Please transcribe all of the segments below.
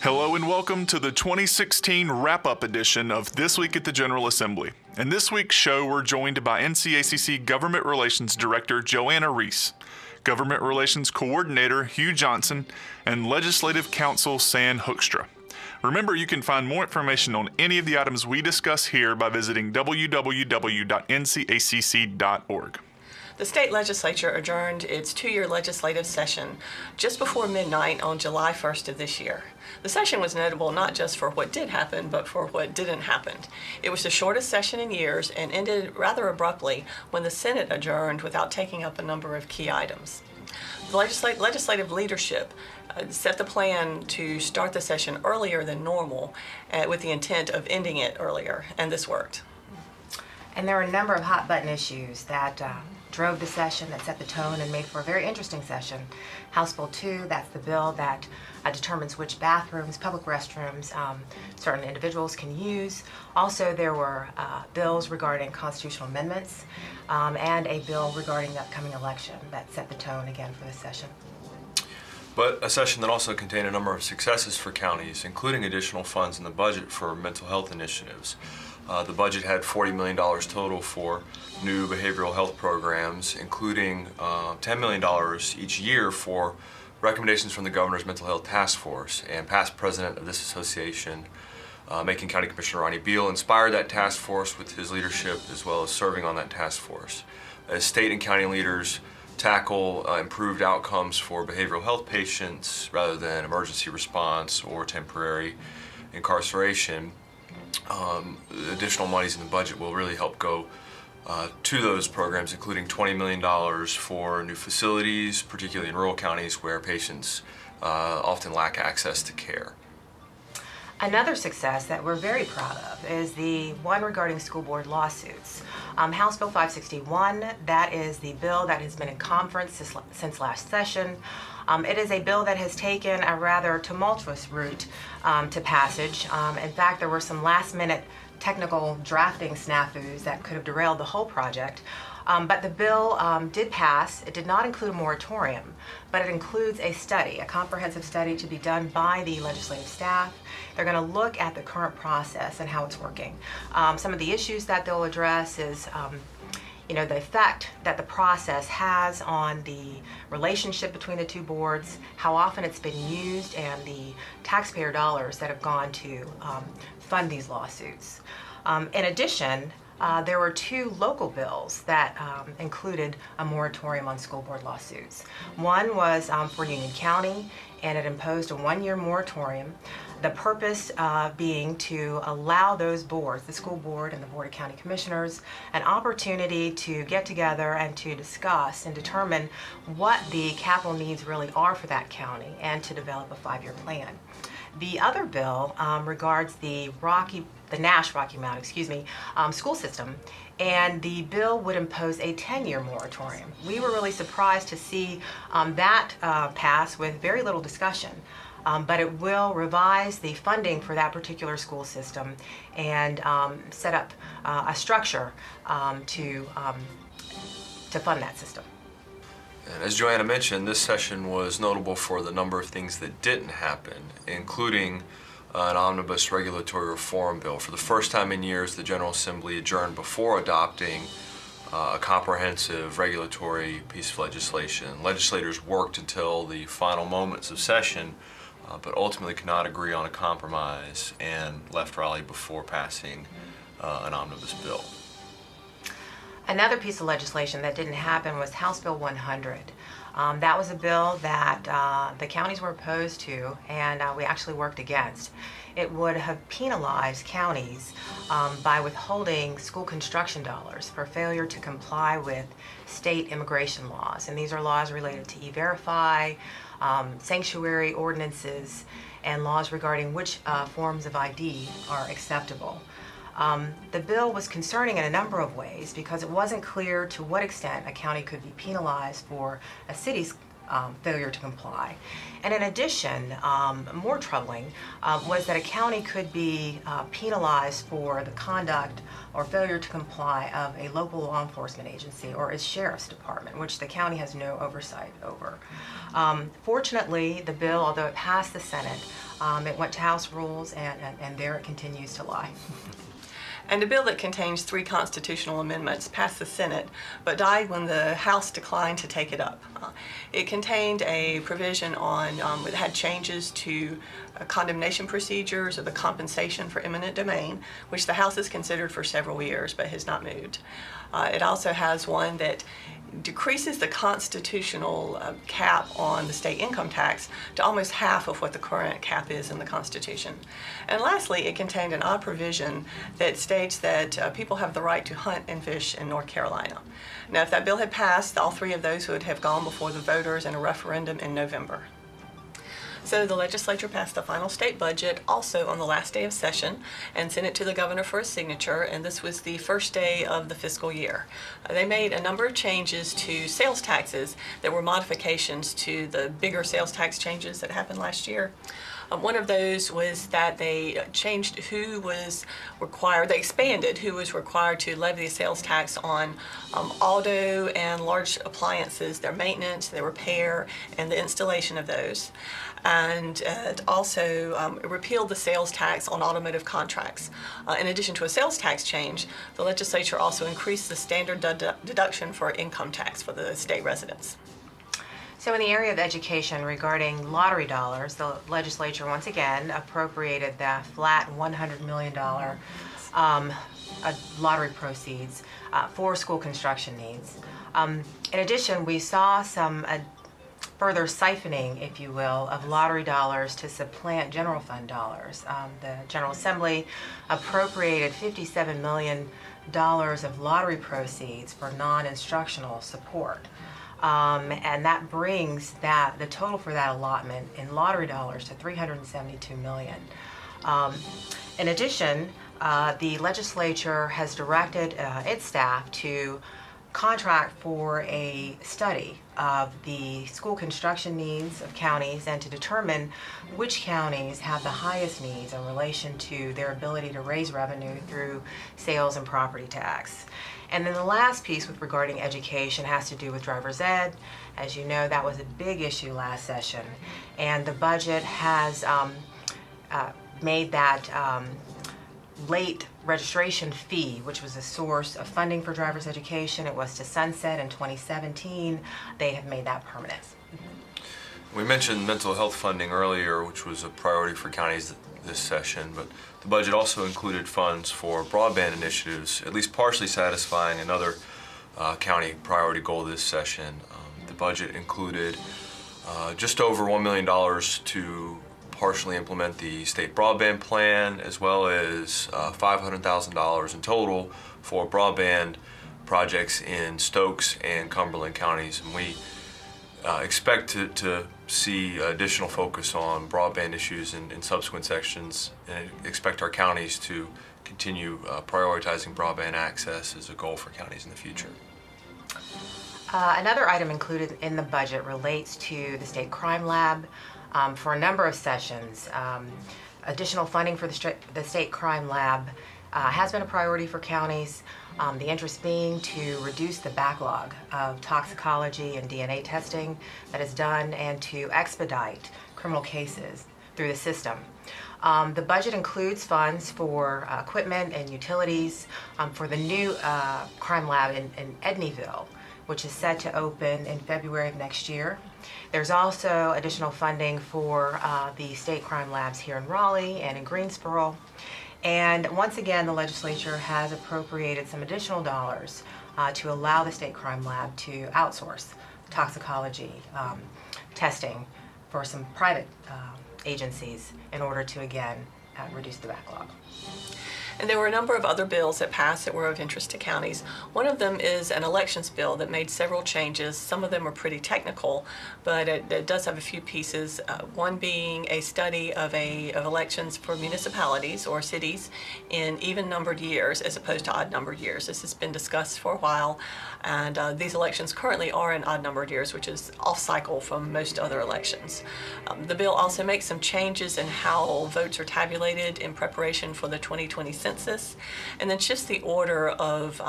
Hello and welcome to the 2016 wrap-up edition of This Week at the General Assembly. In this week's show, we're joined by NCACC Government Relations Director Joanna Reese, Government Relations Coordinator Hugh Johnson, and Legislative Counsel San Hoekstra. Remember, you can find more information on any of the items we discuss here by visiting www.ncacc.org. The state legislature adjourned its two-year legislative session just before midnight on July 1st of this year. The session was notable not just for what did happen, but for what didn't happen. It was the shortest session in years and ended rather abruptly when the Senate adjourned without taking up a number of key items. The legislative leadership set the plan to start the session earlier than normal with the intent of ending it earlier, and this worked. And there were a number of hot-button issues that drove the session, that set the tone and made for a very interesting session. House Bill 2, that's the bill that determines which bathrooms, public restrooms, certain individuals can use. Also, there were bills regarding constitutional amendments and a bill regarding the upcoming election that set the tone again for the session. But a session that also contained a number of successes for counties, including additional funds in the budget for mental health initiatives. The budget had $40 million total for new behavioral health programs, including $10 million each year for recommendations from the Governor's Mental Health Task Force. And past president of this association, Macon County Commissioner Ronnie Beal, inspired that task force with his leadership as well as serving on that task force. As state and county leaders tackle improved outcomes for behavioral health patients rather than emergency response or temporary incarceration, additional monies in the budget will really help go to those programs, including $20 million for new facilities, particularly in rural counties where patients often lack access to care. Another success that we're very proud of is the one regarding school board lawsuits. House Bill 561, that is the bill that has been in conference since last session. It is a bill that has taken a rather tumultuous route to passage. In fact, there were some last-minute technical drafting snafus that could have derailed the whole project. But the bill did pass. It did not include a moratorium, but it includes a study, a comprehensive study to be done by the legislative staff. They're going to look at the current process and how it's working. Some of the issues that they'll address is the effect that the process has on the relationship between the two boards, how often it's been used, and the taxpayer dollars that have gone to fund these lawsuits. In addition, there were two local bills that included a moratorium on school board lawsuits. One was for Union County, and it imposed a one-year moratorium. The purpose being to allow those boards, the school board and the Board of County Commissioners, an opportunity to get together and to discuss and determine what the capital needs really are for that county and to develop a 5-year plan. The other bill regards the Nash Rocky Mount, school system, and the bill would impose a 10-year moratorium. We were really surprised to see that pass with very little discussion. But it will revise the funding for that particular school system and set up a structure to fund that system. And as Joanna mentioned, this session was notable for the number of things that didn't happen, including an omnibus regulatory reform bill. For the first time in years, the General Assembly adjourned before adopting a comprehensive regulatory piece of legislation. Legislators worked until the final moments of session, but ultimately could not agree on a compromise and left Raleigh before passing an omnibus bill. Another piece of legislation that didn't happen was House Bill 100. That was a bill that the counties were opposed to, and we actually worked against. It would have penalized counties by withholding school construction dollars for failure to comply with state immigration laws. And these are laws related to E-Verify, sanctuary ordinances, and laws regarding which forms of ID are acceptable. The bill was concerning in a number of ways because it wasn't clear to what extent a county could be penalized for a city's failure to comply. And in addition, more troubling was that a county could be penalized for the conduct or failure to comply of a local law enforcement agency or its sheriff's department, which the county has no oversight over. Fortunately, the bill, although it passed the Senate, it went to House Rules, and there it continues to lie. And a bill that contains 3 constitutional amendments passed the Senate, but died when the House declined to take it up. It contained a provision on, it had changes to condemnation procedures or the compensation for eminent domain, which the House has considered for several years but has not moved. It also has one that decreases the constitutional cap on the state income tax to almost half of what the current cap is in the Constitution. And lastly, it contained an odd provision that states that people have the right to hunt and fish in North Carolina. Now, if that bill had passed, all 3 of those would have gone before the voters in a referendum in November. So the legislature passed the final state budget also on the last day of session and sent it to the governor for a signature, and this was the first day of the fiscal year. They made a number of changes to sales taxes that were modifications to the bigger sales tax changes that happened last year. One of those was that they changed who was required, they expanded who was required to levy a sales tax on auto and large appliances, their maintenance, their repair, and the installation of those. And it also repealed the sales tax on automotive contracts. In addition to a sales tax change, the legislature also increased the standard deduction for income tax for the state residents. So in the area of education regarding lottery dollars, the legislature once again appropriated that flat $100 million lottery proceeds for school construction needs. In addition, we saw some further siphoning, if you will, of lottery dollars to supplant general fund dollars. The General Assembly appropriated $57 million of lottery proceeds for non-instructional support. And that brings the total for that allotment in lottery dollars to $372 million. In addition, the legislature has directed its staff to contract for a study of the school construction needs of counties and to determine which counties have the highest needs in relation to their ability to raise revenue through sales and property tax. And then the last piece with regarding education has to do with driver's ed. As you know, that was a big issue last session, and the budget has made that late registration fee, which was a source of funding for driver's education. It was to sunset in 2017. They have made that permanent. We mentioned mental health funding earlier, which was a priority for counties this session, but the budget also included funds for broadband initiatives, at least partially satisfying another county priority goal this session. The budget included just over $1 million to partially implement the state broadband plan, as well as $500,000 in total for broadband projects in Stokes and Cumberland counties. And we expect to see additional focus on broadband issues in subsequent sections, and expect our counties to continue prioritizing broadband access as a goal for counties in the future. Another item included in the budget relates to the State Crime Lab. For a number of sessions, additional funding for the State Crime Lab has been a priority for counties. The interest being to reduce the backlog of toxicology and DNA testing that is done and to expedite criminal cases through the system. The budget includes funds for equipment and utilities for the new crime lab in Edneyville, which is set to open in February of next year. There's also additional funding for the state crime labs here in Raleigh and in Greensboro. And once again, the legislature has appropriated some additional dollars to allow the state crime lab to outsource toxicology testing for some private agencies in order to, again, reduce the backlog. And there were a number of other bills that passed that were of interest to counties. One of them is an elections bill that made several changes. Some of them are pretty technical, but it does have a few pieces. One being a study of elections for municipalities or cities in even-numbered years as opposed to odd-numbered years. This has been discussed for a while, and these elections currently are in odd-numbered years, which is off-cycle from most other elections. The bill also makes some changes in how votes are tabulated in preparation for the 2020 census, and then shifts the order of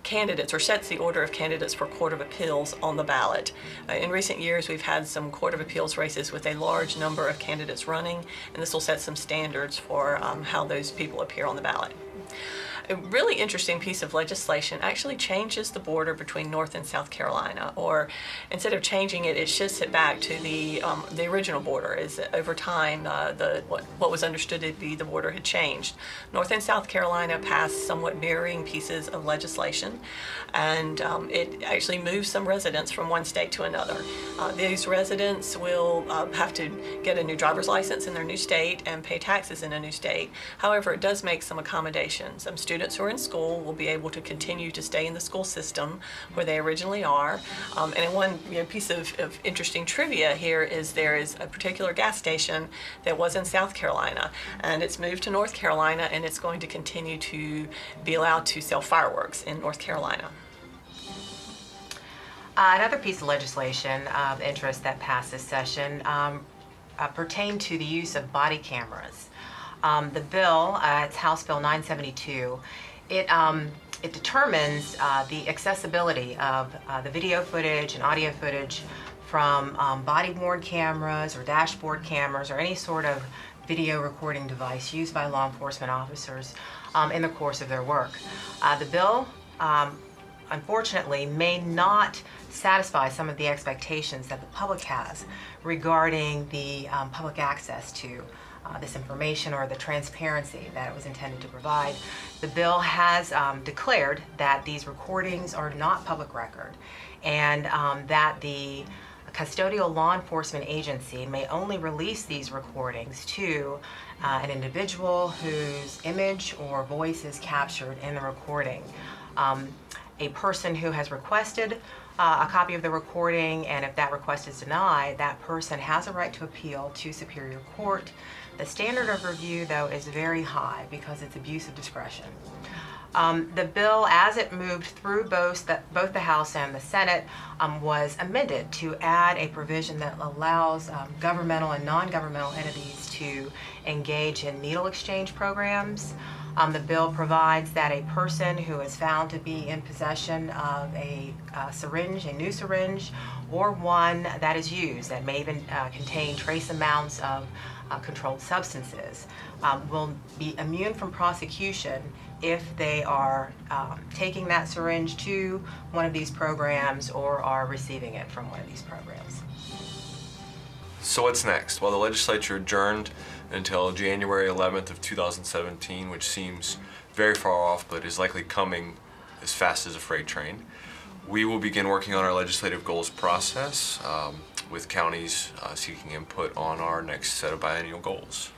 candidates, or sets the order of candidates for Court of Appeals on the ballot. In recent years, we've had some Court of Appeals races with a large number of candidates running, and this will set some standards for how those people appear on the ballot. A really interesting piece of legislation actually changes the border between North and South Carolina, or instead of changing it, it shifts it back to the original border. Is over time, what was understood to be the border had changed. North and South Carolina passed somewhat mirroring pieces of legislation, and it actually moves some residents from one state to another. These residents will have to get a new driver's license in their new state and pay taxes in a new state. However, it does make some accommodations. Some students who are in school will be able to continue to stay in the school system where they originally are. And one piece of interesting trivia here is there is a particular gas station that was in South Carolina, and it's moved to North Carolina, and it's going to continue to be allowed to sell fireworks in North Carolina. Another piece of legislation of interest that passed this session pertained to the use of body cameras. The bill, it's House Bill 972, it determines the accessibility of the video footage and audio footage from body-worn cameras or dashboard cameras or any sort of video recording device used by law enforcement officers in the course of their work. The bill, unfortunately, may not satisfy some of the expectations that the public has regarding the public access to this information or the transparency that it was intended to provide. The bill has declared that these recordings are not public record, and that the custodial law enforcement agency may only release these recordings to an individual whose image or voice is captured in the recording. A person who has requested a copy of the recording, and if that request is denied, that person has a right to appeal to Superior Court. The standard of review, though, is very high because it's abuse of discretion. The bill, as it moved through both the House and the Senate, was amended to add a provision that allows governmental and non-governmental entities to engage in needle exchange programs. The bill provides that a person who is found to be in possession of a syringe, a new syringe, or one that is used that may even contain trace amounts of controlled substances, will be immune from prosecution if they are taking that syringe to one of these programs or are receiving it from one of these programs. So what's next? Well, the legislature adjourned until January 11th of 2017, which seems very far off, but is likely coming as fast as a freight train. We will begin working on our legislative goals process with counties seeking input on our next set of biennial goals.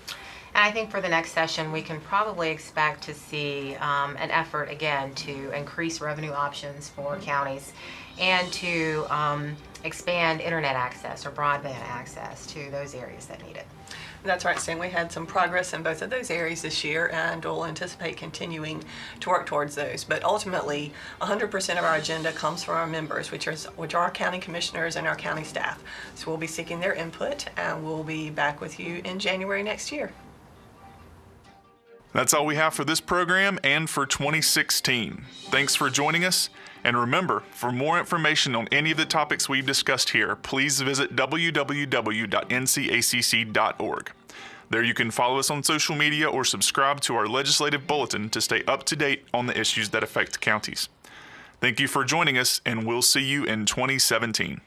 And I think for the next session, we can probably expect to see an effort again to increase revenue options for counties and to expand internet access or broadband access to those areas that need it. That's right, Stan. We had some progress in both of those areas this year, and we'll anticipate continuing to work towards those. But ultimately, 100% of our agenda comes from our members, which are our county commissioners and our county staff. So we'll be seeking their input, and we'll be back with you in January next year. That's all we have for this program and for 2016. Thanks for joining us. And remember, for more information on any of the topics we've discussed here, please visit www.ncacc.org. There you can follow us on social media or subscribe to our legislative bulletin to stay up to date on the issues that affect counties. Thank you for joining us, and we'll see you in 2017.